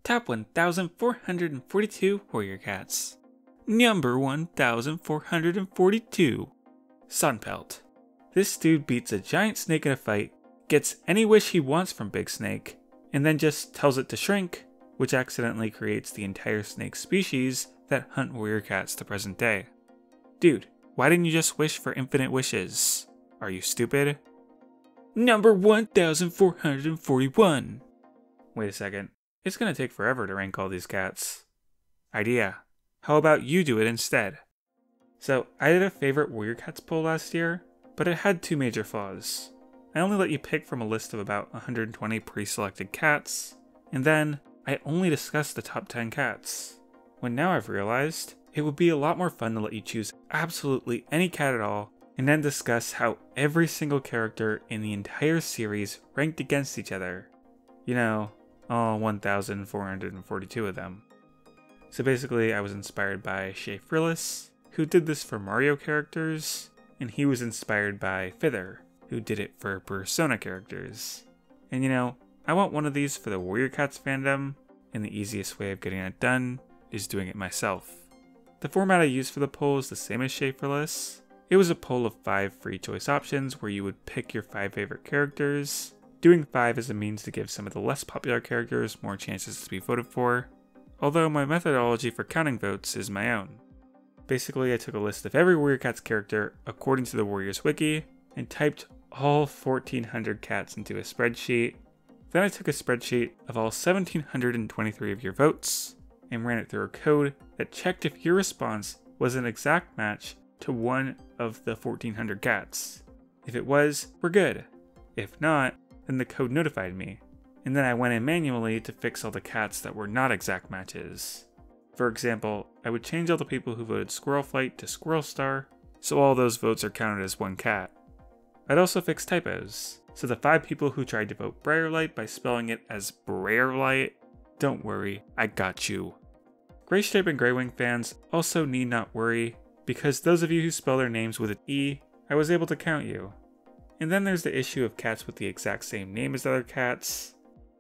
Top 1,442 warrior cats. Number 1,442. Sunpelt. This dude beats a giant snake in a fight, gets any wish he wants from Big Snake, and then just tells it to shrink, which accidentally creates the entire snake species that hunt warrior cats to present day. Dude, why didn't you just wish for infinite wishes? Are you stupid? Number 1,441. Wait a second. It's gonna take forever to rank all these cats. Idea. How about you do it instead? So, I did a favorite warrior cats poll last year, but it had two major flaws. I only let you pick from a list of about 120 pre-selected cats, and then I only discussed the top 10 cats. When now I've realized, it would be a lot more fun to let you choose absolutely any cat at all, and then discuss how every single character in the entire series ranked against each other. You know, all 1,442 of them. So basically, I was inspired by Shea Frillis, who did this for Mario characters, and he was inspired by Fither, who did it for Persona characters. And you know, I want one of these for the Warrior Cats fandom, and the easiest way of getting it done is doing it myself. The format I used for the poll is the same as Shea Frillis. It was a poll of 5 free choice options where you would pick your 5 favorite characters, doing 5 as a means to give some of the less popular characters more chances to be voted for, although my methodology for counting votes is my own. Basically, I took a list of every Warrior Cats character according to the Warriors Wiki, and typed all 1,400 cats into a spreadsheet. Then I took a spreadsheet of all 1,723 of your votes, and ran it through a code that checked if your response was an exact match to one of the 1,400 cats. If it was, we're good. If not, then the code notified me, and then I went in manually to fix all the cats that were not exact matches. For example, I would change all the people who voted Squirrel Flight to Squirrel Star, so all those votes are counted as one cat. I'd also fix typos, so the 5 people who tried to vote Briarlight by spelling it as Briarlight, don't worry, I got you. Greystripe and Greywing fans also need not worry, because those of you who spell their names with an E, I was able to count you. And then there's the issue of cats with the exact same name as other cats.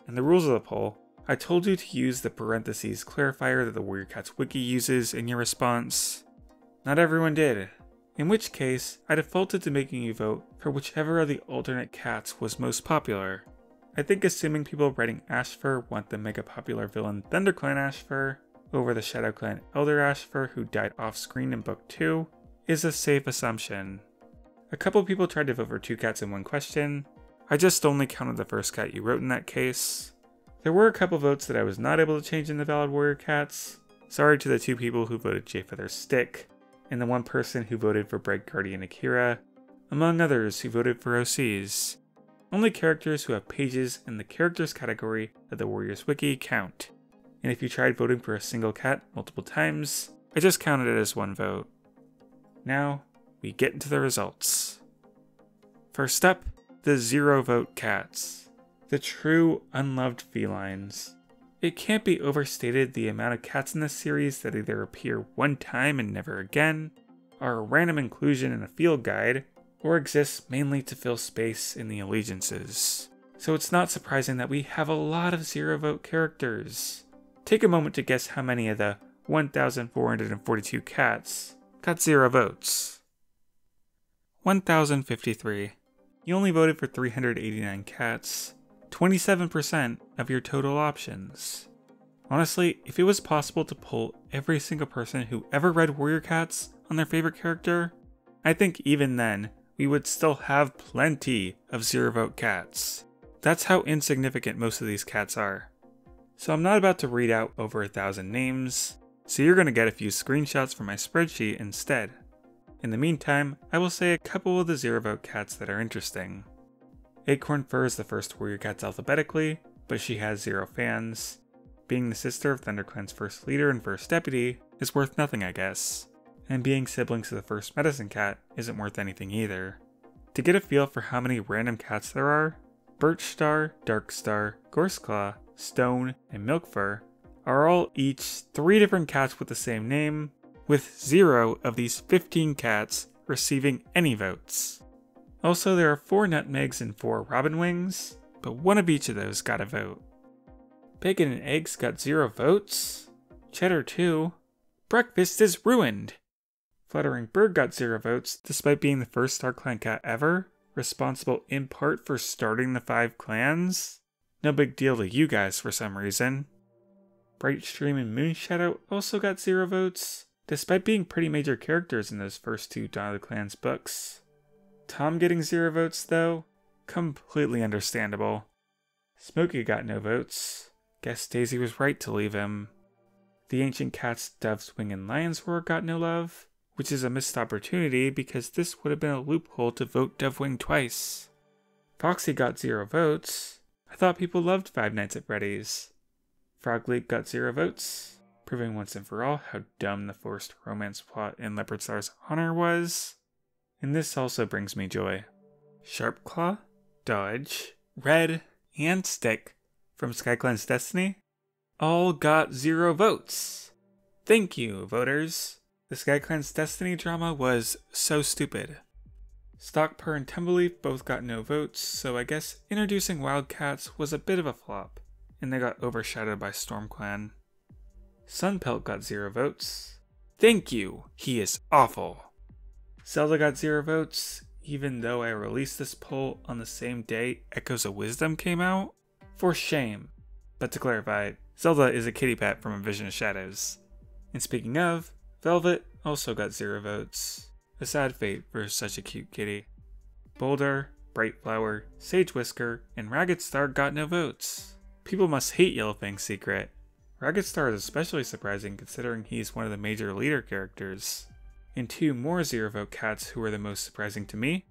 And the rules of the poll, I told you to use the parentheses clarifier that the Warrior Cats wiki uses in your response. Not everyone did, in which case I defaulted to making you vote for whichever of the alternate cats was most popular. I think assuming people writing Ashfur want the mega popular villain ThunderClan Ashfur over the ShadowClan Elder Ashfur who died off screen in book 2 is a safe assumption. A couple people tried to vote for 2 cats in one question. I just only counted the first cat you wrote in that case. There were a couple votes that I was not able to change in the valid warrior cats. Sorry to the 2 people who voted Jayfeather Stick, and the 1 person who voted for Bright Guardian Akira, among others who voted for OCs. Only characters who have pages in the characters category of the Warriors Wiki count. And if you tried voting for a single cat multiple times, I just counted it as 1 vote. Now, we get into the results. First up, the 0 vote cats. The true unloved felines. It can't be overstated the amount of cats in this series that either appear one time and never again, are a random inclusion in a field guide, or exist mainly to fill space in the allegiances. So it's not surprising that we have a lot of 0 vote characters. Take a moment to guess how many of the 1,442 cats got 0 votes. 1,053. You only voted for 389 cats, 27% of your total options. Honestly, if it was possible to poll every single person who ever read Warrior Cats on their favorite character, I think even then, we would still have plenty of 0 vote cats. That's how insignificant most of these cats are. So I'm not about to read out over 1,000 names, so you're going to get a few screenshots from my spreadsheet instead. In the meantime, I will say a couple of the 0 vote cats that are interesting. Acorn Fur is the first Warrior Cats alphabetically, but she has 0 fans. Being the sister of ThunderClan's first leader and first deputy is worth nothing, I guess. And being siblings to the first Medicine Cat isn't worth anything either. To get a feel for how many random cats there are, Birchstar, Darkstar, Gorseclaw, Stone, and Milkfur are all each 3 different cats with the same name, with 0 of these 15 cats receiving any votes. Also, there are 4 Nutmegs and 4 Robin Wings, but one of each of those got a vote. Bacon and Eggs got 0 votes. Cheddar 2. Breakfast is ruined. Fluttering Bird got 0 votes, despite being the first StarClan cat ever, responsible in part for starting the 5 clans. No big deal to you guys for some reason. Brightstream and Moonshadow also got 0 votes, despite being pretty major characters in those first 2 Dawn of the Clans books. Tom getting 0 votes though, completely understandable. Smokey got no votes. Guess Daisy was right to leave him. The Ancient Cats, Dove's Wing, and Lion's Roar got no love, which is a missed opportunity because this would have been a loophole to vote Dovewing twice. Foxy got 0 votes. I thought people loved Five Nights at Freddy's. Frog Leap got 0 votes, proving once and for all how dumb the forced romance plot in Leopard Star's honor was. And this also brings me joy. Sharpclaw, Dodge, Red, and Stick from SkyClan's Destiny all got 0 votes. Thank you, voters. The SkyClan's Destiny drama was so stupid. Stockpur and Tumbleleaf both got no votes, so I guess introducing Wildcats was a bit of a flop, and they got overshadowed by StormClan. Sunpelt got 0 votes. Thank you, he is awful. Zelda got 0 votes, even though I released this poll on the same day Echoes of Wisdom came out. For shame. But to clarify, Zelda is a kitty pet from A Vision of Shadows. And speaking of, Velvet also got 0 votes. A sad fate for such a cute kitty. Boulder, Bright Flower, Sage Whisker, and Ragged Star got no votes. People must hate Yellowfang's secret. Ragged Star is especially surprising considering he's one of the major leader characters. And 2 more 0 vote cats who were the most surprising to me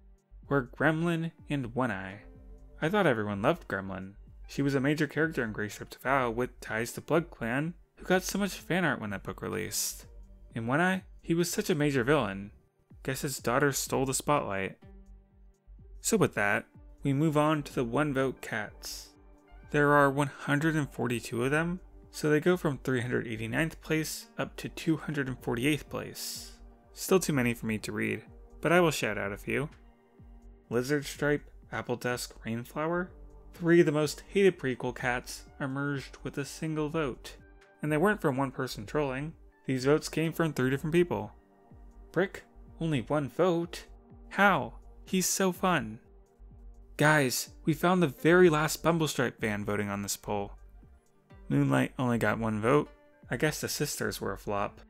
were Gremlin and One Eye. I thought everyone loved Gremlin. She was a major character in Grey Strip to Vow with ties to Blood Clan, who got so much fan art when that book released. In One Eye, he was such a major villain. Guess his daughter stole the spotlight. So with that, we move on to the 1 vote cats. There are 142 of them, so they go from 389th place up to 248th place. Still too many for me to read, but I will shout out a few. Lizard Stripe, Apple Dusk, Rainflower. 3 of the most hated prequel cats are merged with a single vote. And they weren't from one person trolling. These votes came from 3 different people. Brick, only 1 vote? How? He's so fun. Guys, we found the very last Bumblestripe fan voting on this poll. Moonlight only got 1 vote. I guess the sisters were a flop.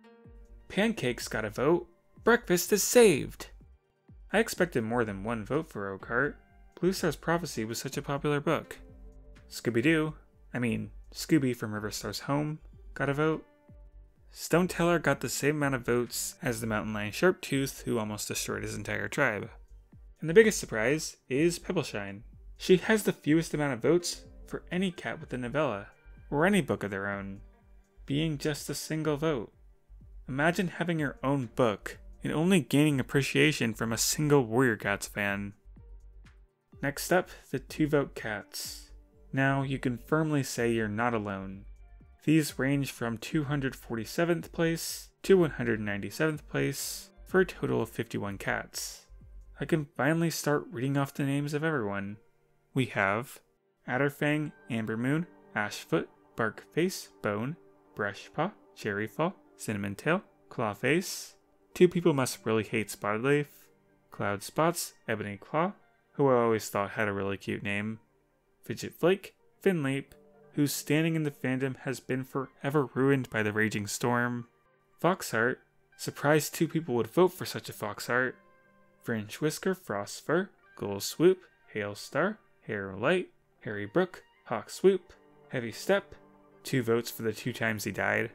Pancakes got a vote. Breakfast is saved. I expected more than 1 vote for Oakheart. Blue Star's Prophecy was such a popular book. Scooby from River Star's Home, got a vote. Stone Teller got the same amount of votes as the mountain lion Sharptooth, who almost destroyed his entire tribe. And the biggest surprise is Pebbleshine. She has the fewest amount of votes for any cat with a novella, or any book of their own, being just a single vote. Imagine having your own book and only gaining appreciation from a single Warrior Cats fan. Next up, the 2 vote cats. Now you can firmly say you're not alone. These range from 247th place to 197th place for a total of 51 cats. I can finally start reading off the names of everyone. We have Adderfang, Ambermoon, Ashfoot, Barkface, Bone, Brushpaw, Cherryfall, Cinnamon Tail, Clawface. 2 people must really hate Spotted Leaf. Cloud Spots, Ebony Claw, who I always thought had a really cute name. Fidget Flake, Finleap, whose standing in the fandom has been forever ruined by the Raging Storm. Foxheart, surprised 2 people would vote for such a Foxheart. Fringe Whisker, Frostfur, Gull Swoop, Hailstar, Hair Light, Harry Brook, Hawk Swoop, Heavy Step, 2 votes for the 2 times he died.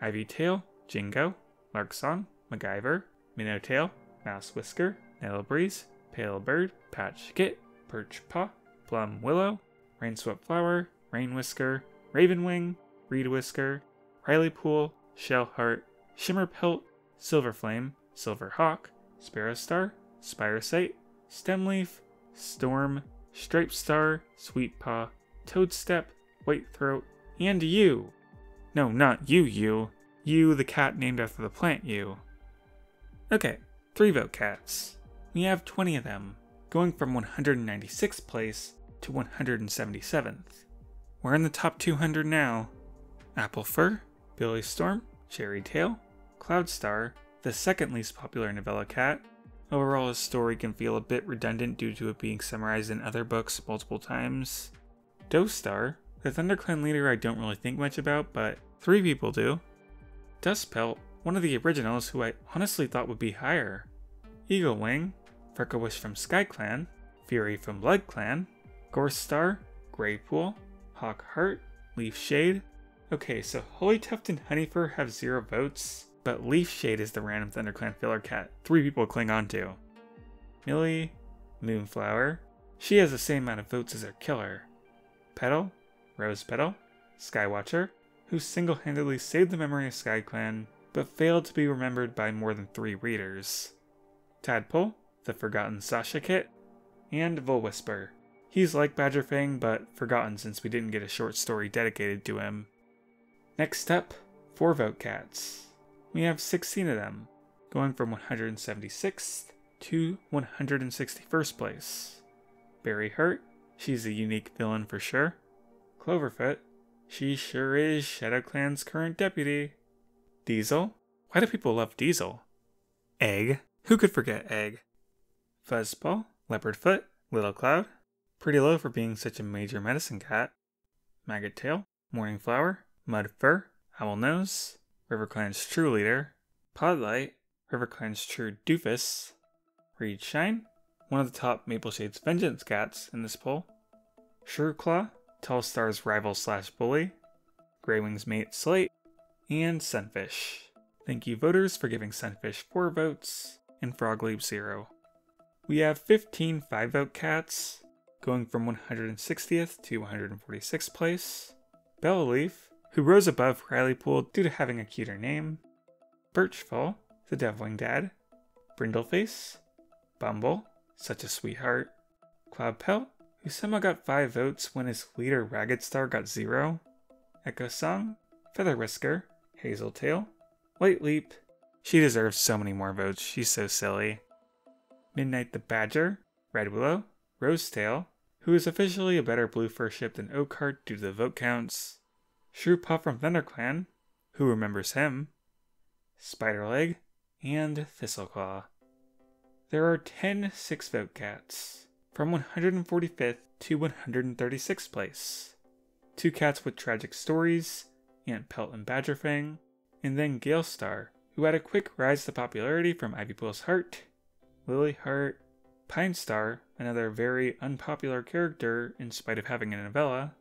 Ivy Tail, Jingo, Larksong, MacGyver, Minnowtail, Mouse Whisker, Nettle Breeze, Pale Bird, Patch Kit, Perch Paw, Plum Willow, Rainswept Flower, Rain Whisker, Ravenwing, Reed Whisker, Riley Pool, Shellheart, Shimmerpelt, Silverflame, Silverhawk, Sparrowstar, Spiresight, Stemleaf, Storm, Striped Star, Sweetpaw, Toadstep, Whitethroat, and you! No, not you. You, the cat named after the plant you. Okay, 3 vote cats. We have 20 of them, going from 196th place to 177th. we're in the top 200 now. Applefur, Billy Storm, Cherry Tail, Cloudstar, the second least popular novella cat. Overall, his story can feel a bit redundant due to it being summarized in other books multiple times. Dostar, the ThunderClan leader I don't really think much about, but 3 people do. Dustpelt, one of the originals who I honestly thought would be higher. Eaglewing, Frecklewish from SkyClan, Fury from BloodClan, Gorstar, Greypool, Hawkheart, Leafshade. Okay, so Holytuft and Honeyfur have 0 votes, but Leafshade is the random ThunderClan filler cat 3 people cling on to. Millie, Moonflower, she has the same amount of votes as her killer. Petal, Rose Petal, Skywatcher, who single-handedly saved the memory of SkyClan, but failed to be remembered by more than 3 readers. Tadpole, the forgotten Sasha Kit, and Volwhisper. He's like Badgerfang, but forgotten since we didn't get a short story dedicated to him. Next up, 4 vote cats. We have 16 of them, going from 176th to 161st place. Berryheart, she's a unique villain for sure. Cloverfoot, she sure is ShadowClan's current deputy. Diesel, why do people love Diesel? Egg, who could forget Egg? Fuzzball, Leopardfoot, Little Cloud, pretty low for being such a major medicine cat. Maggottail, Morningflower, Mudfur, Owlnose, RiverClan's true leader. Podlight, RiverClan's true doofus. Reedshine, one of the top Mapleshade's vengeance cats in this poll. Sureclaw, Tallstar's rival/bully. Greywing's mate Slate, and Sunfish. Thank you voters for giving Sunfish 4 votes, and Frogleap 0. We have 15 5-vote cats, going from 160th to 146th place. Bellaleaf, who rose above Rileypool due to having a cuter name. Birchfall, the Devilwing Dad. Brindleface, Bumble, such a sweetheart. Cloudpelt, who somehow got 5 votes when his leader Raggedstar got 0. Echo Song, Feather Whisker, Hazeltail. White Leap, she deserves so many more votes, she's so silly. Midnight the Badger, Red Willow, Rosetail, who is officially a better blue fur ship than Oakheart due to the vote counts. Shrewpaw from ThunderClan, who remembers him. Spiderleg, and Thistleclaw. There are 10 6-vote cats, from 145th to 136th place. 2 cats with tragic stories, Aunt Pelt and Badgerfang, and then Galestar, who had a quick rise to popularity from Ivypool's Heart. Lilyheart, Pinestar, another very unpopular character in spite of having a novella.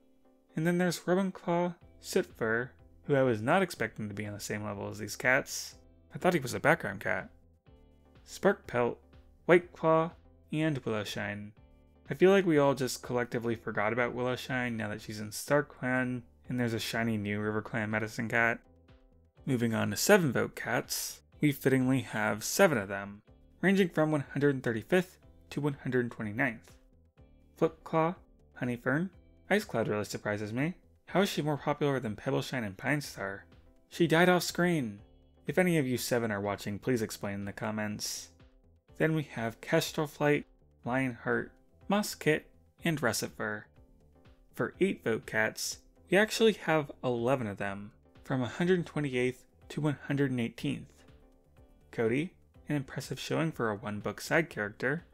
And then there's Ravenclaw, Sitfur, who I was not expecting to be on the same level as these cats. I thought he was a background cat. Sparkpelt, Whiteclaw, and Willowshine. I feel like we all just collectively forgot about Willowshine now that she's in StarClan and there's a shiny new RiverClan medicine cat. Moving on to 7-vote cats, we fittingly have 7 of them, ranging from 135th to 129th. Flipclaw, Honeyfern, Icecloud really surprises me. How is she more popular than Pebbleshine and Pinestar? She died off screen. If any of you 7 are watching, please explain in the comments. Then we have Kestrelflight, Lionheart, Mosskit, and Russifur. For 8-vote cats, we actually have 11 of them, from 128th to 118th. Cody, an impressive showing for a 1-book side character.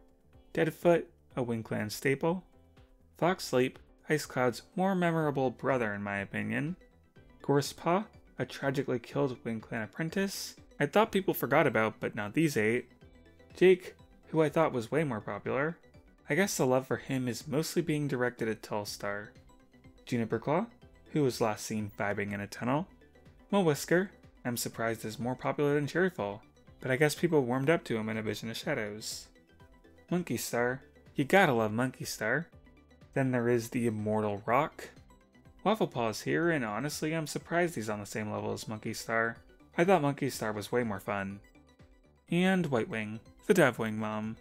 Deadfoot, a WingClan staple. Foxleap, Icecloud's more memorable brother in my opinion. Gorsepaw, a tragically killed WingClan apprentice I thought people forgot about, but not these 8. Jake, who I thought was way more popular. I guess the love for him is mostly being directed at Tallstar. Juniperclaw, who was last seen vibing in a tunnel. Mulwhisker, I'm surprised is more popular than Cherryfall, but I guess people warmed up to him in A Vision of Shadows. Monkeystar, you gotta love Monkeystar. Then there is the immortal Rock. Wafflepaw's here, and honestly I'm surprised he's on the same level as Monkeystar. I thought Monkeystar was way more fun. And Whitewing, the Devilwing mom.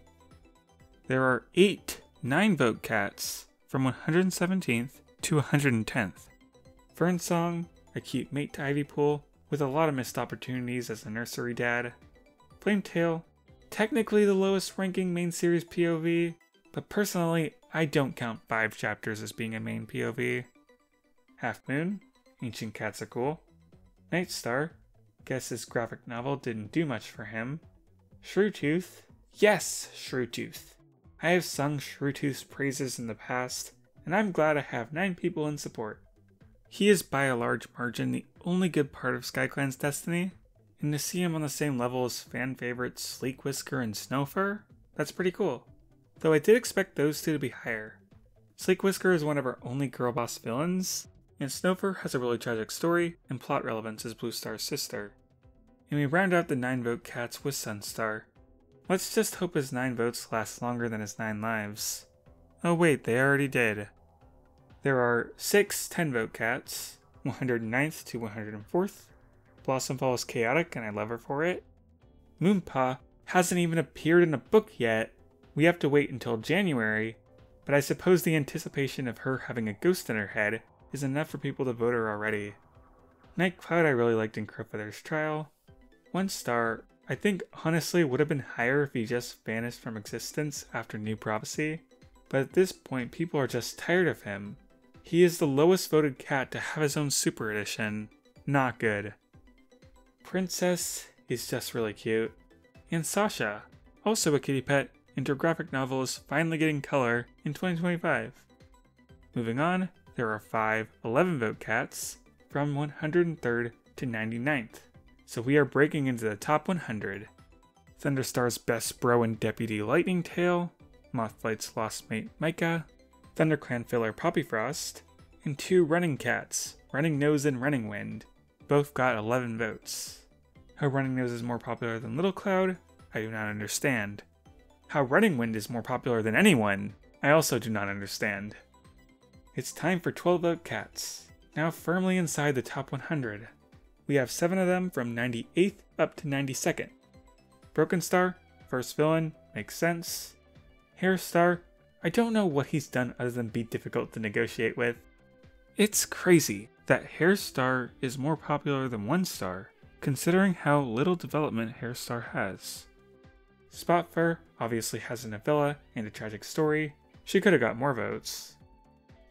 There are 8 9-vote cats, from 117th to 110th. Fernsong, a cute mate to Ivypool, with a lot of missed opportunities as a nursery dad. Flametail, technically the lowest ranking main series POV, but personally I don't count 5 chapters as being a main POV. Half Moon, Ancient Cats are cool. Night Star, guess his graphic novel didn't do much for him. Shrewtooth, yes, Shrewtooth. I have sung Shrewtooth's praises in the past, and I'm glad I have 9 people in support. He is by a large margin the only good part of SkyClan's destiny, and to see him on the same level as fan favorites Sleek Whisker and Snowfur, that's pretty cool. Though I did expect those two to be higher. Sleek Whisker is one of our only girl boss villains, and Snowfur has a really tragic story and plot relevance as Bluestar's sister. And we round out the 9-vote cats with Sunstar. Let's just hope his 9 votes last longer than his 9 lives. Oh wait, they already did. There are 6 10-vote cats, 109th to 104th. Blossomfall is chaotic and I love her for it. Moonpaw hasn't even appeared in a book yet. We have to wait until January, but I suppose the anticipation of her having a ghost in her head is enough for people to vote her already. Nightcloud I really liked in Crowfeather's Trial. 1 star, I think honestly would have been higher if he just vanished from existence after New Prophecy, but at this point people are just tired of him. He is the lowest voted cat to have his own super edition. Not good. Princess is just really cute. And Sasha, also a kitty pet, and her graphic novel is finally getting color in 2025. Moving on, there are 5 11-vote cats from 103rd to 99th. So we are breaking into the top 100. Thunderstar's best bro and Deputy Lightning Tail, Mothflight's lost mate Micah, ThunderClan filler Poppyfrost, and 2 running cats, Running Nose and Running Wind. Both got 11 votes. How Running Nose is more popular than Little Cloud, I do not understand. How Running Wind is more popular than anyone, I also do not understand. It's time for 12-vote cats, now firmly inside the top 100. We have 7 of them from 98th up to 92nd. Broken Star, first villain, makes sense. Hairstar, I don't know what he's done other than be difficult to negotiate with. It's crazy that Hairstar is more popular than 1 star, considering how little development Hairstar has. Spotfur obviously has a novella and a tragic story. She could have got more votes.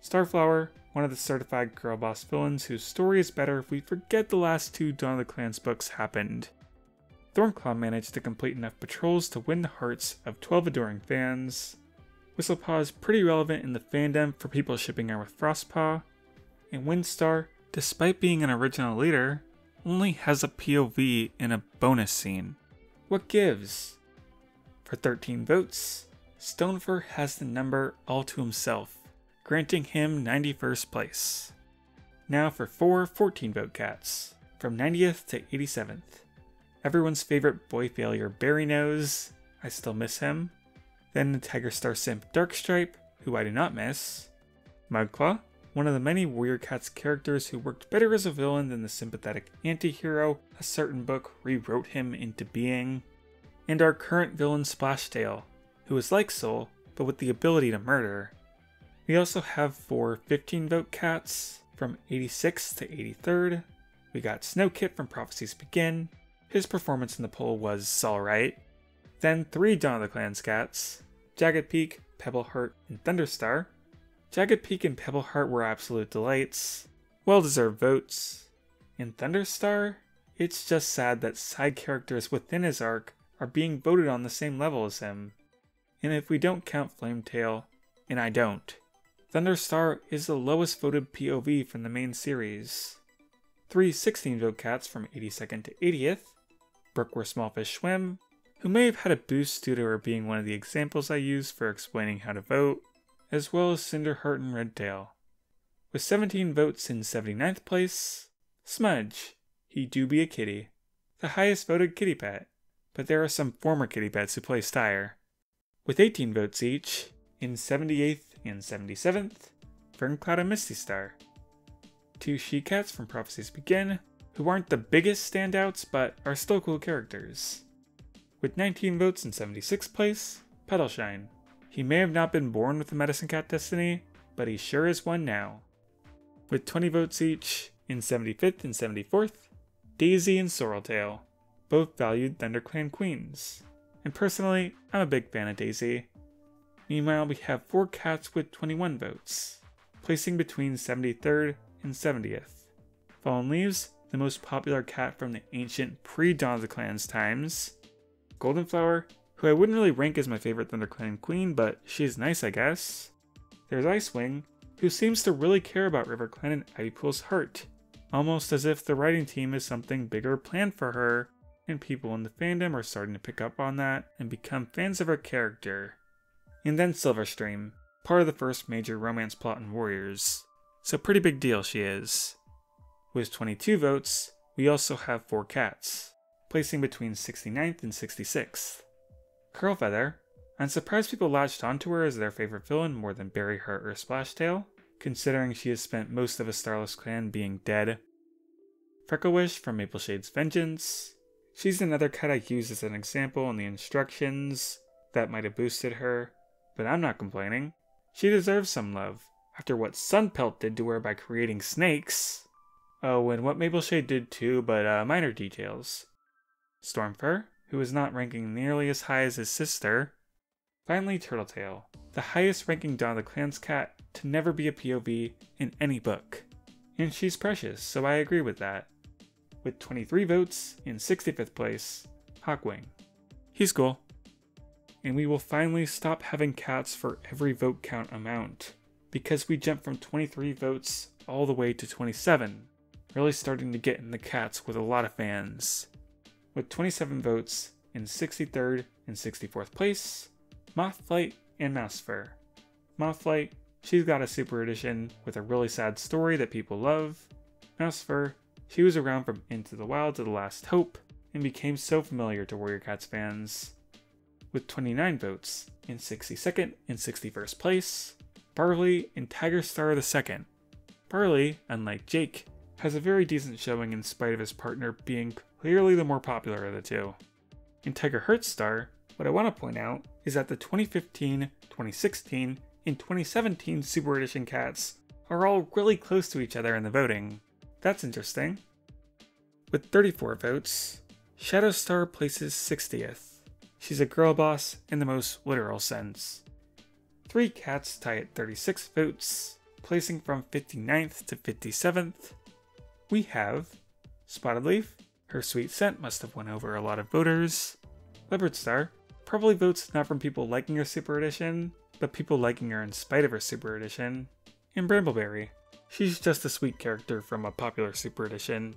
Starflower, one of the certified girl boss villains whose story is better if we forget the last 2 Dawn of the Clans books happened. Thornclaw managed to complete enough patrols to win the hearts of 12 adoring fans. Whistlepaw is pretty relevant in the fandom for people shipping her with Frostpaw. And Windstar, despite being an original leader, only has a POV in a bonus scene. What gives? For 13 votes, Stonefur has the number all to himself, granting him 91st place. Now for 4 14-vote cats, from 90th to 87th. Everyone's favorite boy failure Berrynose, I still miss him. Then the Tiger Star simp Darkstripe, who I do not miss. Mudclaw, one of the many Warrior Cats characters who worked better as a villain than the sympathetic anti-hero a certain book rewrote him into being. And our current villain Splashtail, who is like Soul, but with the ability to murder. We also have 4 15-vote cats, from 86th to 83rd. We got Snowkit from Prophecies Begin. His performance in the poll was alright. Then 3 Dawn of the Clans cats, Jagged Peak, Pebbleheart, and Thunderstar. Jagged Peak and Pebbleheart were absolute delights. Well-deserved votes. In Thunderstar, it's just sad that side characters within his arc are being voted on the same level as him. And if we don't count Flametail, and I don't, Thunderstar is the lowest voted POV from the main series. 3 16-vote cats from 82nd to 80th, Brook Where Small Fish Swim, who may have had a boost due to her being one of the examples I used for explaining how to vote, as well as Cinderheart and Redtail. With 17 votes in 79th place, Smudge, he do be a kitty, the highest voted kitty pet, but there are some former kitty pets who play Styre. With 18 votes each, in 78th and 77th, Ferncloud and Misty Star. 2 she-cats from Prophecies Begin, who aren't the biggest standouts but are still cool characters. With 19 votes in 76th place, Petalshine. He may have not been born with the Medicine Cat destiny, but he sure is one now. With 20 votes each, in 75th and 74th, Daisy and Sorreltail, both valued ThunderClan queens. And personally, I'm a big fan of Daisy. Meanwhile, we have 4 cats with 21 votes, placing between 73rd and 70th. Fallen Leaves, the most popular cat from the ancient pre-Dawn of the Clans times. Goldenflower, who I wouldn't really rank as my favorite ThunderClan queen, but she's nice I guess. There's Icewing, who seems to really care about RiverClan and Ivypool's heart, almost as if the writing team is something bigger planned for her, and people in the fandom are starting to pick up on that and become fans of her character. And then Silverstream, part of the first major romance plot in Warriors, so pretty big deal she is. With 22 votes, we also have 4 cats, placing between 69th and 66th. Curlfeather, I'm surprised people latched onto her as their favorite villain more than Berryheart or Splashtail, considering she has spent most of a Starless clan being dead. Frecklewish from Mapleshade's Vengeance. She's another cat I used as an example in the instructions that might have boosted her, but I'm not complaining. She deserves some love, after what Sunpelt did to her by creating snakes. Oh, and what Mapleshade did too, but minor details. Stormfur, who is not ranking nearly as high as his sister. Finally, Turtletail, the highest ranking Dawn of the Clans cat to never be a POV in any book. And she's precious, so I agree with that. With 23 votes, in 65th place, Hawkwing. He's cool. And we will finally stop having cats for every vote count amount, because we jumped from 23 votes all the way to 27, really starting to get in the cats with a lot of fans. With 27 votes, in 63rd and 64th place, Mothflight and Mousefur. Mothflight, she's got a super edition with a really sad story that people love. Mousefur, she was around from Into the Wild to The Last Hope, and became so familiar to Warrior Cats fans. With 29 votes, in 62nd and 61st place, Barley and Tigerstar II. Barley, unlike Jake, has a very decent showing in spite of his partner being clearly the more popular of the two. In Tiger Heartstar, what I want to point out is that the 2015, 2016, and 2017 Super Edition cats are all really close to each other in the voting. That's interesting. With 34 votes, Shadowstar places 60th. She's a girl boss in the most literal sense. 3 cats tie at 36 votes, placing from 59th to 57th. We have Spotted Leaf. Her sweet scent must have won over a lot of voters. Leopardstar, probably votes not from people liking her Super Edition, but people liking her in spite of her Super Edition. And Brambleberry, she's just a sweet character from a popular Super Edition.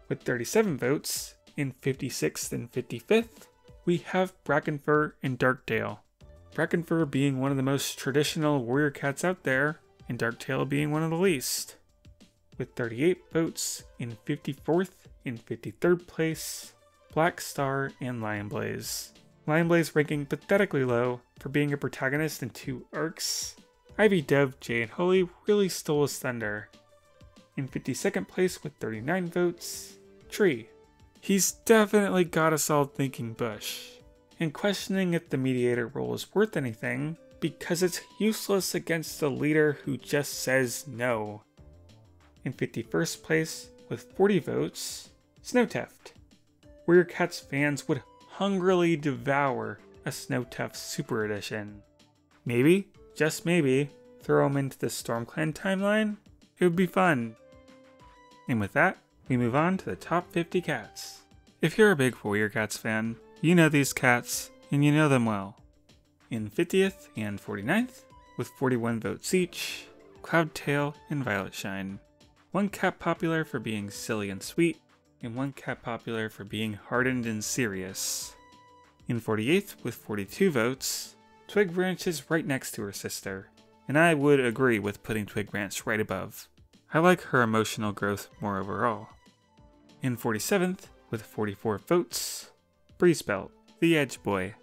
With 37 votes, in 56th and 55th, we have Brackenfur and Darktail. Brackenfur being one of the most traditional warrior cats out there, and Darktail being one of the least. With 38 votes, in 54th and 53rd place, Black Star and Lionblaze. Lionblaze ranking pathetically low for being a protagonist in 2 arcs. Ivy Dove, Jay, and Holy really stole his thunder. In 52nd place with 39 votes, Tree. He's definitely got us all thinking Bush, and questioning if the mediator role is worth anything, because it's useless against a leader who just says no. In 51st place, with 40 votes, Snowtuft. Warrior Cats fans would hungrily devour a Snowtuft Super Edition. Maybe, just maybe, throw him into the StormClan timeline? It would be fun. And with that, we move on to the top 50 cats. If you're a big Warrior Cats fan, you know these cats, and you know them well. In 50th and 49th, with 41 votes each, Cloudtail and Violetshine. 1 cat popular for being silly and sweet, and 1 cat popular for being hardened and serious. In 48th, with 42 votes, Twig Branch is right next to her sister, and I would agree with putting Twig Branch right above. I like her emotional growth more overall. In 47th, with 44 votes, Breezebelt, the Edge Boy.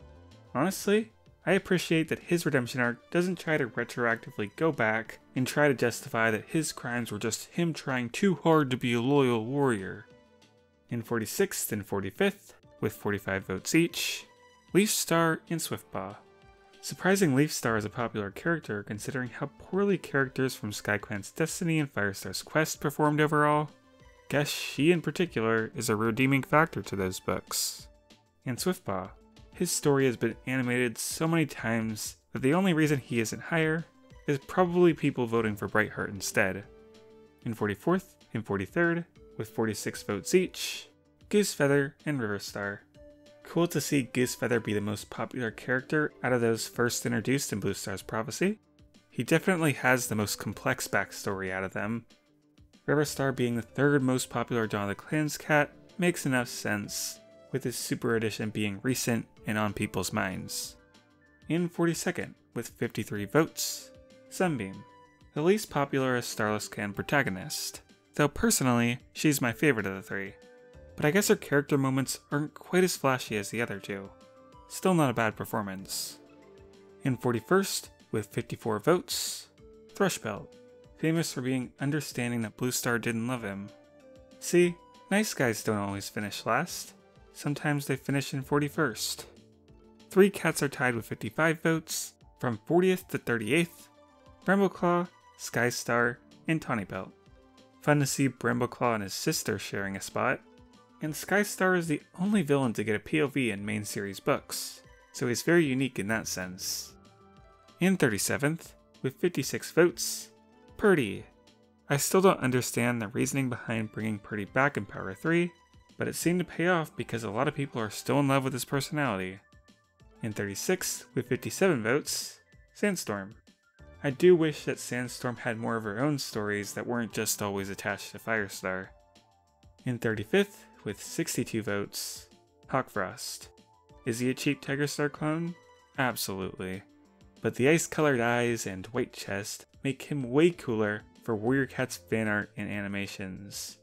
Honestly, I appreciate that his redemption arc doesn't try to retroactively go back and try to justify that his crimes were just him trying too hard to be a loyal warrior. In 46th and 45th, with 45 votes each, Leafstar and Swiftpaw. Surprising Leafstar is a popular character considering how poorly characters from SkyClan's Destiny and Firestar's Quest performed overall. Guess she in particular is a redeeming factor to those books. And Swiftpaw. His story has been animated so many times that the only reason he isn't higher is probably people voting for Brightheart instead. In 44th and 43rd, with 46 votes each, Goosefeather and Riverstar. Cool to see Goosefeather be the most popular character out of those first introduced in Bluestar's Prophecy. He definitely has the most complex backstory out of them. Riverstar being the third most popular Dawn of the Clans cat makes enough sense, with his Super Edition being recent and on people's minds. In 42nd, with 53 votes, Sunbeam, the least popular Starless Clan protagonist, though personally, she's my favorite of the three. But I guess her character moments aren't quite as flashy as the other two. Still not a bad performance. In 41st, with 54 votes, Thrushbelt, famous for being understanding that Bluestar didn't love him. See, nice guys don't always finish last. Sometimes they finish in 41st. 3 cats are tied with 55 votes, from 40th to 38th, Brambleclaw, Skystar, and Tawnybelt. Fun to see Brambleclaw and his sister sharing a spot. And Skystar is the only villain to get a POV in main series books, so he's very unique in that sense. In 37th, with 56 votes, Purdy. I still don't understand the reasoning behind bringing Purdy back in Power 3, but it seemed to pay off because a lot of people are still in love with his personality. In 36th, with 57 votes, Sandstorm. I do wish that Sandstorm had more of her own stories that weren't just always attached to Firestar. In 35th, with 62 votes, Hawkfrost. Is he a cheap Tigerstar clone? Absolutely. But the ice-colored eyes and white chest make him way cooler for Warrior Cat's fan art and animations.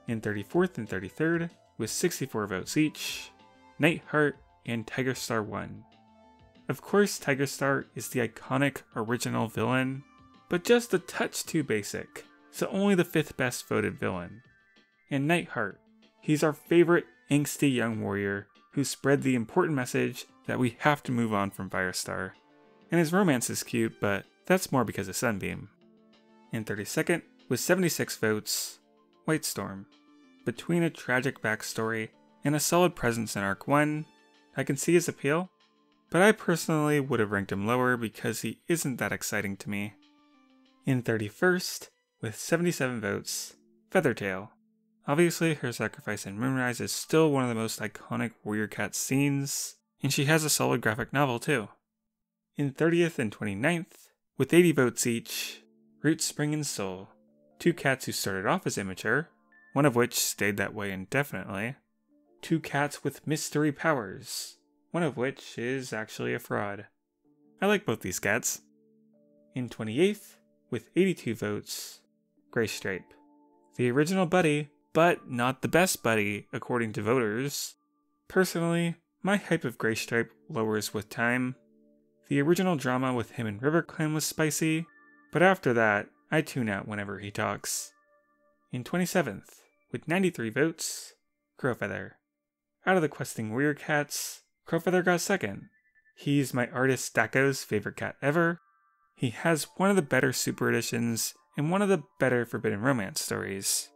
In 34th and 33rd, with 64 votes each, Nightheart and Tigerstar 1. Of course, Tigerstar is the iconic original villain, but just a touch too basic, so only the 5th best voted villain. And Nightheart. He's our favorite angsty young warrior who spread the important message that we have to move on from Firestar. And his romance is cute, but that's more because of Sunbeam. In 32nd, with 76 votes, Whitestorm. Between a tragic backstory and a solid presence in Arc 1, I can see his appeal, but I personally would have ranked him lower because he isn't that exciting to me. In 31st, with 77 votes, Feathertail. Obviously, her sacrifice in Moonrise is still one of the most iconic Warrior Cat scenes, and she has a solid graphic novel too. In 30th and 29th, with 80 votes each, Root, Spring, and Soul. 2 cats who started off as immature, one of which stayed that way indefinitely. 2 cats with mystery powers, one of which is actually a fraud. I like both these cats. In 28th, with 82 votes, Graystripe. The original buddy, but not the best buddy according to voters. Personally, my hype of Graystripe lowers with time. The original drama with him and RiverClan was spicy, but after that, I tune out whenever he talks. In 27th, with 93 votes, Crowfeather. Out of the questing warrior cats, Crowfeather got second. He's my artist Dako's favorite cat ever. He has one of the better super editions and one of the better Forbidden Romance stories.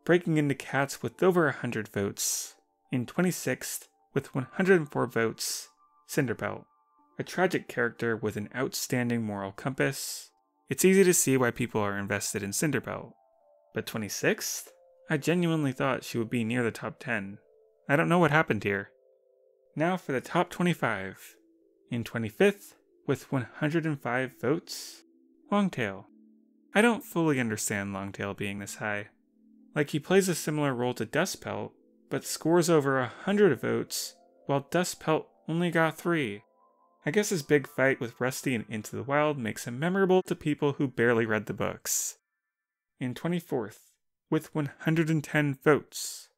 Breaking into cats with over 100 votes. In 26th, with 104 votes, Cinderpelt. A tragic character with an outstanding moral compass. It's easy to see why people are invested in Cinderpelt. But 26th? I genuinely thought she would be near the top 10. I don't know what happened here. Now for the top 25. In 25th, with 105 votes, Longtail. I don't fully understand Longtail being this high. Like, he plays a similar role to Dustpelt, but scores over 100 votes, while Dustpelt only got 3. I guess his big fight with Rusty in Into the Wild makes him memorable to people who barely read the books. In 24th, with 110 votes,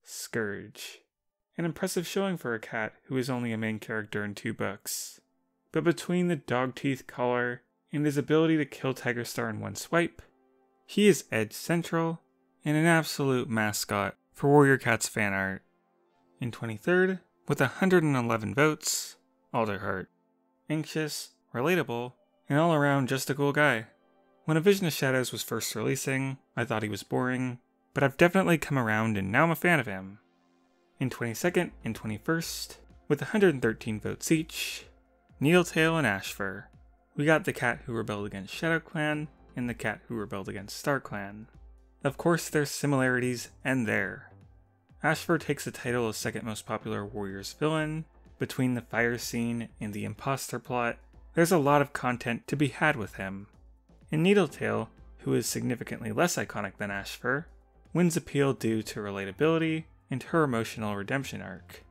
Scourge. An impressive showing for a cat who is only a main character in 2 books. But between the dog teeth collar and his ability to kill Tigerstar in one swipe, he is edge central and an absolute mascot for Warrior Cat's fan art. In 23rd, with 111 votes, Alderheart. Anxious, relatable, and all around just a cool guy. When A Vision of Shadows was first releasing, I thought he was boring, but I've definitely come around and now I'm a fan of him. In 22nd and 21st, with 113 votes each, Needletail and Ashfur. We got the cat who rebelled against ShadowClan, in The Cat Who Rebelled Against StarClan. Of course, their similarities end there. Ashfur takes the title of second most popular Warriors villain. Between the fire scene and the imposter plot, there's a lot of content to be had with him. And Needletail, who is significantly less iconic than Ashfur, wins appeal due to relatability and her emotional redemption arc.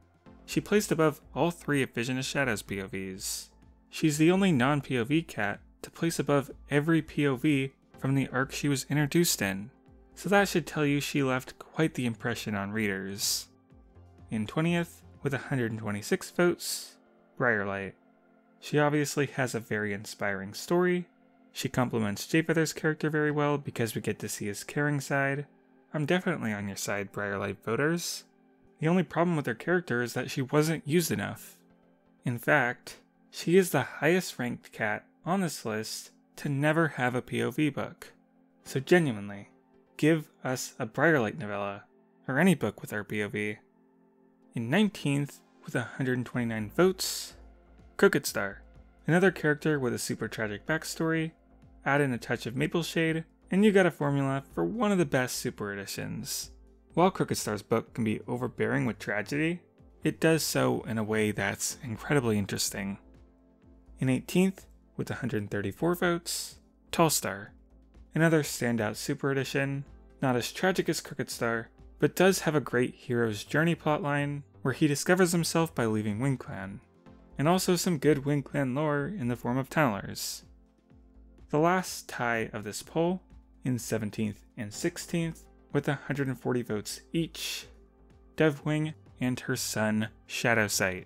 She placed above all three of Vision of Shadows POVs. She's the only non-POV cat to place above every POV from the arc she was introduced in, so that should tell you she left quite the impression on readers. In 20th, with 126 votes, Briarlight. She obviously has a very inspiring story. She complements Jayfeather's character very well because we get to see his caring side. I'm definitely on your side, Briarlight voters. The only problem with her character is that she wasn't used enough. In fact, she is the highest ranked cat on this list to never have a POV book. So genuinely, give us a Briarlight novella, or any book with our POV. In 19th, with 129 votes, Crooked Star. Another character with a super tragic backstory, add in a touch of maple shade, and you got a formula for one of the best super editions. While Crooked Star's book can be overbearing with tragedy, it does so in a way that's incredibly interesting. In 18th, with 134 votes, Tall Star. Another standout super edition, not as tragic as Crooked Star, but does have a great hero's journey plotline where he discovers himself by leaving WindClan, and also some good WindClan lore in the form of tunnelers. The last tie of this poll, in 17th and 16th, with 140 votes each, Devwing and her son, Shadowsight.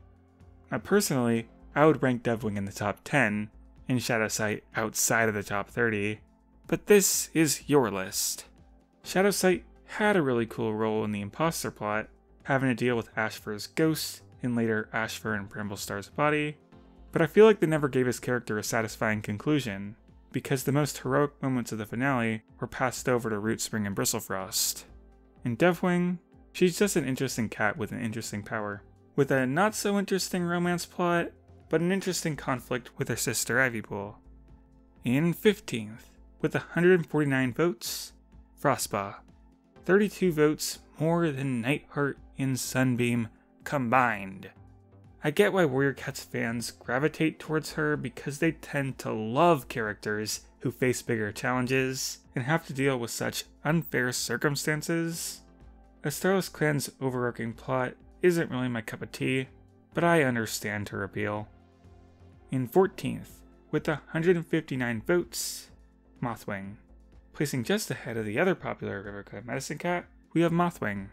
Now personally, I would rank Devwing in the top 10, and Shadowsight outside of the top 30, but this is your list. Shadowsight had a really cool role in the imposter plot, having to deal with Ashfur's ghost and later Ashfur and Bramblestar's body, but I feel like they never gave his character a satisfying conclusion, because the most heroic moments of the finale were passed over to Rootspring and Bristlefrost. In Devwing, she's just an interesting cat with an interesting power, with a not so interesting romance plot, but an interesting conflict with her sister Ivypool. In 15th, with 149 votes, Frostpaw. 32 votes more than Nightheart and Sunbeam combined. I get why Warrior Cats fans gravitate towards her because they tend to love characters who face bigger challenges and have to deal with such unfair circumstances. A Starless Clan's overarching plot isn't really my cup of tea, but I understand her appeal. In 14th, with 159 votes, Mothwing. Placing just ahead of the other popular RiverClan medicine cat, we have Mothwing.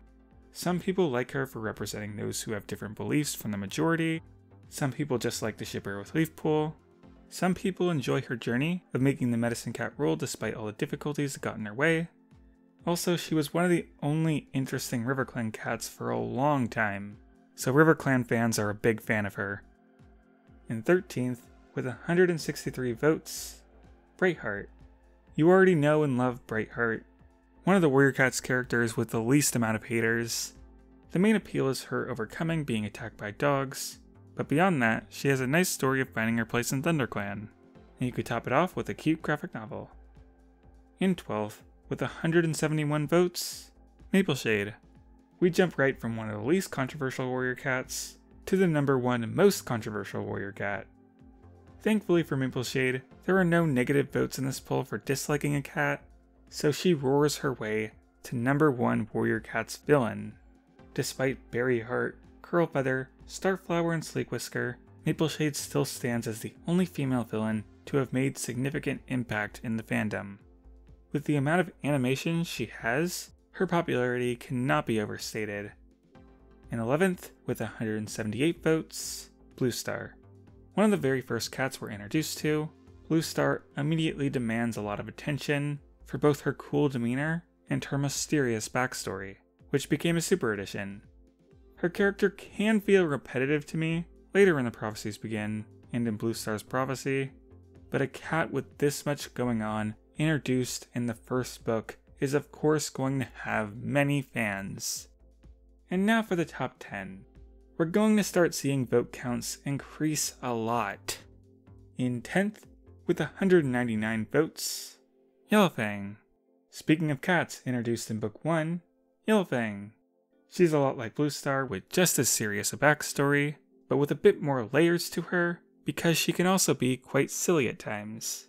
Some people like her for representing those who have different beliefs from the majority. Some people just like to ship her with Leafpool. Some people enjoy her journey of making the medicine cat role despite all the difficulties that got in her way. Also, she was one of the only interesting RiverClan cats for a long time, so RiverClan fans are a big fan of her. In 13th, with 163 votes, Brightheart. You already know and love Brightheart, one of the Warrior Cats characters with the least amount of haters. The main appeal is her overcoming being attacked by dogs, but beyond that, she has a nice story of finding her place in ThunderClan, and you could top it off with a cute graphic novel. In 12th, with 171 votes, Mapleshade. We jump right from one of the least controversial Warrior Cats to the number one most controversial Warrior Cat. Thankfully for Mapleshade, there are no negative votes in this poll for disliking a cat, so she roars her way to number one Warrior Cat's villain. Despite Berryheart, Curlfeather, Starflower, and Sleekwhisker, Mapleshade still stands as the only female villain to have made significant impact in the fandom. With the amount of animation she has, her popularity cannot be overstated. In 11th, with 178 votes, Bluestar. One of the very first cats we're introduced to, Bluestar immediately demands a lot of attention for both her cool demeanor and her mysterious backstory, which became a super edition. Her character can feel repetitive to me later when the prophecies begin and in Bluestar's prophecy, but a cat with this much going on introduced in the first book is of course going to have many fans. And now for the top 10. We're going to start seeing vote counts increase a lot. In 10th, with 199 votes, Yellowfang. Speaking of cats introduced in Book 1, Yellowfang. She's a lot like Bluestar with just as serious a backstory, but with a bit more layers to her because she can also be quite silly at times.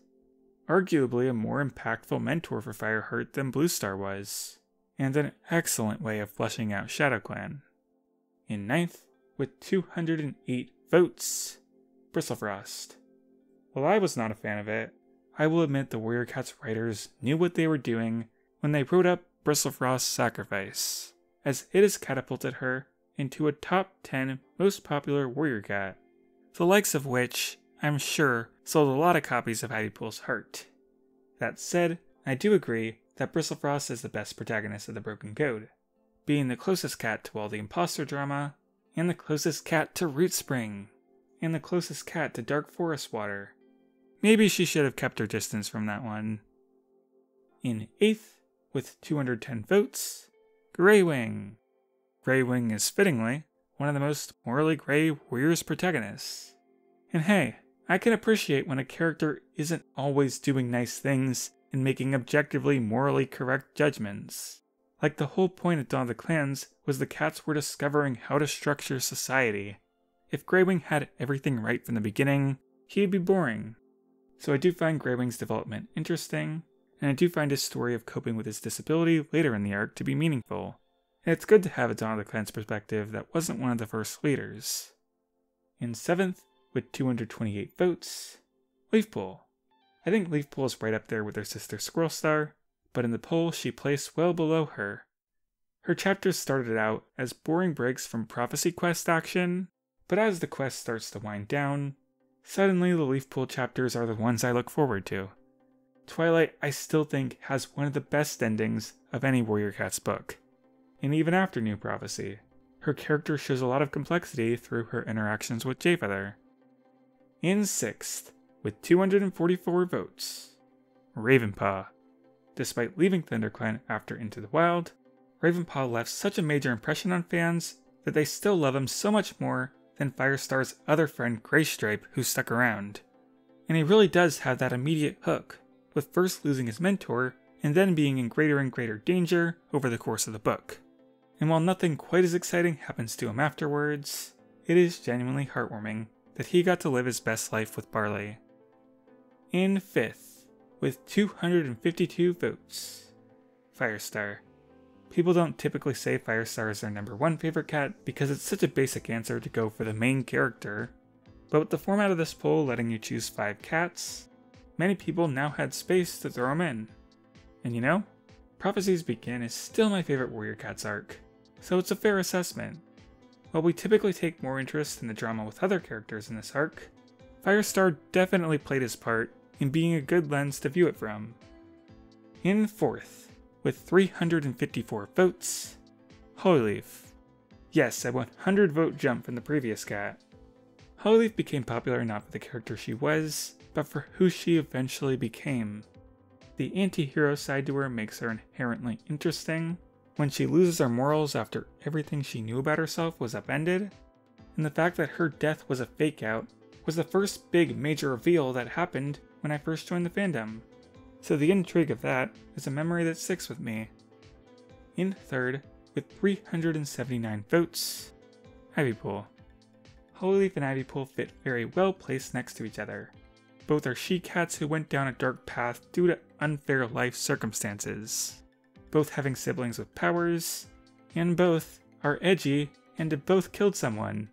Arguably a more impactful mentor for Fireheart than Bluestar was, and an excellent way of fleshing out ShadowClan. In 9th, with 208 votes, Bristlefrost. While I was not a fan of it, I will admit the Warrior Cats writers knew what they were doing when they wrote up Bristlefrost's Sacrifice, as it has catapulted her into a top 10 most popular warrior cat, the likes of which, I'm sure, sold a lot of copies of Ivypool's Heart. That said, I do agree that Bristlefrost is the best protagonist of the Broken Code, being the closest cat to all the imposter drama, and the closest cat to Rootspring, and the closest cat to Dark Forest Water. Maybe she should have kept her distance from that one. In 8th, with 210 votes, Greywing. Greywing is fittingly one of the most morally grey warriors protagonists. And hey, I can appreciate when a character isn't always doing nice things and making objectively morally correct judgments. Like the whole point of Dawn of the Clans was the cats were discovering how to structure society. If Greywing had everything right from the beginning, he'd be boring. So I do find Greywing's development interesting, and I do find his story of coping with his disability later in the arc to be meaningful. And it's good to have a Dawn of the Clans perspective that wasn't one of the first leaders. In 7th, with 228 votes, Leafpool. I think Leafpool is right up there with her sister Squirrelstar, but in the poll she placed well below her. Her chapters started out as boring breaks from Prophecy Quest action, but as the quest starts to wind down, suddenly the Leafpool chapters are the ones I look forward to. Twilight, I still think, has one of the best endings of any Warrior Cats book. And even after New Prophecy, her character shows a lot of complexity through her interactions with Jayfeather. In 6th, with 244 votes, Ravenpaw. Despite leaving ThunderClan after Into the Wild, Ravenpaw left such a major impression on fans that they still love him so much more than Firestar's other friend Graystripe, who stuck around. And he really does have that immediate hook, with first losing his mentor and then being in greater and greater danger over the course of the book. And while nothing quite as exciting happens to him afterwards, it is genuinely heartwarming that he got to live his best life with Barley. In 5th, with 252 votes, Firestar. People don't typically say Firestar is their number 1 favorite cat because it's such a basic answer to go for the main character, but with the format of this poll letting you choose 5 cats, many people now had space to throw them in. And you know, Prophecies Begin is still my favorite Warrior Cats arc, so it's a fair assessment. While we typically take more interest in the drama with other characters in this arc, Firestar definitely played his part in being a good lens to view it from. In 4th, with 354 votes, Holyleaf. Yes, a 100 vote jump from the previous cat. Holyleaf became popular not for the character she was, but for who she eventually became. The anti-hero side to her makes her inherently interesting, when she loses her morals after everything she knew about herself was upended, and the fact that her death was a fake out was the first big major reveal that happened when I first joined the fandom. So the intrigue of that is a memory that sticks with me. In 3rd, with 379 votes, Ivypool. Holyleaf and Ivypool fit very well placed next to each other. Both are she-cats who went down a dark path due to unfair life circumstances. Both having siblings with powers, and both are edgy and have both killed someone.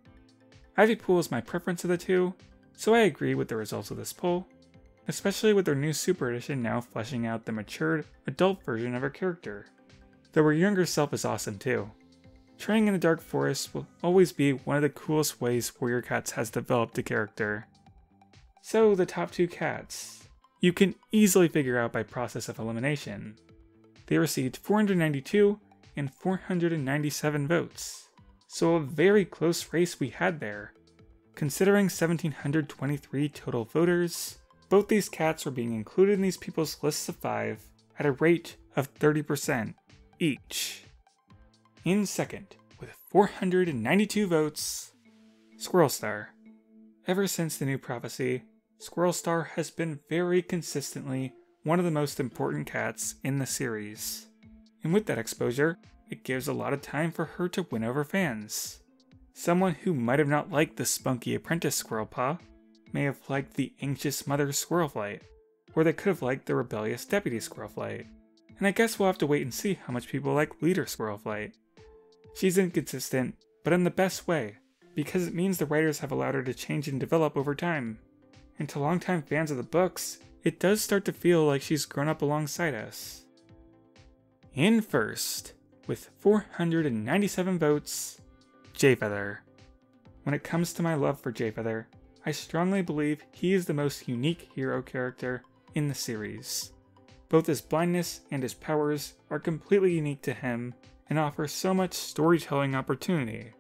Ivypool is my preference of the two, so I agree with the results of this poll, especially with their new Super Edition now fleshing out the matured, adult version of her character. Though her younger self is awesome too. Training in the Dark Forest will always be one of the coolest ways Warrior Cats has developed a character. So the top 2 cats, you can easily figure out by process of elimination. They received 492 and 497 votes, so a very close race we had there. Considering 1,723 total voters, both these cats were being included in these people's lists of 5 at a rate of 30% each. In 2nd, with 492 votes, Squirrelstar. Ever since the New Prophecy, Squirrelstar has been very consistently one of the most important cats in the series. And with that exposure, it gives a lot of time for her to win over fans. Someone who might have not liked the spunky apprentice Squirrelpaw may have liked the anxious mother Squirrelflight, or they could have liked the rebellious deputy Squirrelflight. And I guess we'll have to wait and see how much people like leader Squirrelflight. She's inconsistent, but in the best way, because it means the writers have allowed her to change and develop over time. And to longtime fans of the books, it does start to feel like she's grown up alongside us. In first, with 497 votes, Jayfeather. When it comes to my love for Jayfeather, I strongly believe he is the most unique hero character in the series. Both his blindness and his powers are completely unique to him and offer so much storytelling opportunity.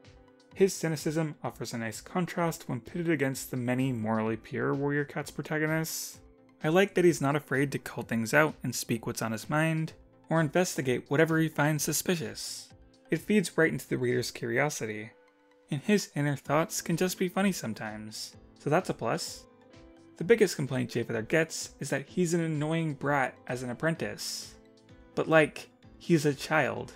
His cynicism offers a nice contrast when pitted against the many morally pure Warrior Cats protagonists. I like that he's not afraid to call things out and speak what's on his mind, or investigate whatever he finds suspicious. It feeds right into the reader's curiosity, and his inner thoughts can just be funny sometimes, so that's a plus. The biggest complaint Jayfeather gets is that he's an annoying brat as an apprentice. But like, he's a child.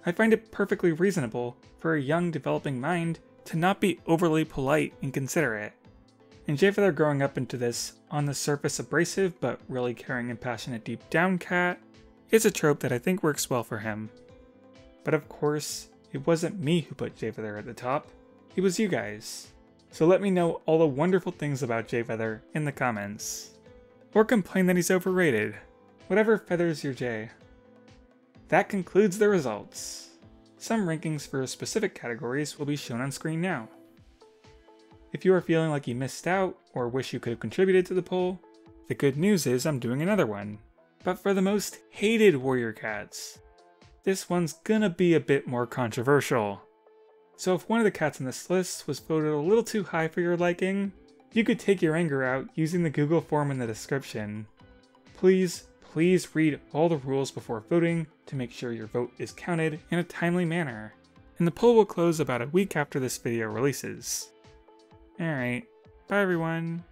I find it perfectly reasonable for a young developing mind to not be overly polite and considerate. And Jayfeather growing up into this on the surface abrasive but really caring and passionate deep down cat is a trope that I think works well for him. But of course, it wasn't me who put Jayfeather at the top, it was you guys. So let me know all the wonderful things about Jayfeather in the comments. Or complain that he's overrated. Whatever feathers your Jay. That concludes the results. Some rankings for specific categories will be shown on screen now. If you are feeling like you missed out or wish you could have contributed to the poll, the good news is I'm doing another one, but for the most hated Warrior Cats. This one's gonna be a bit more controversial. So if one of the cats on this list was voted a little too high for your liking, you could take your anger out using the Google form in the description. Please read all the rules before voting to make sure your vote is counted in a timely manner. And the poll will close about a week after this video releases. Alright, bye everyone.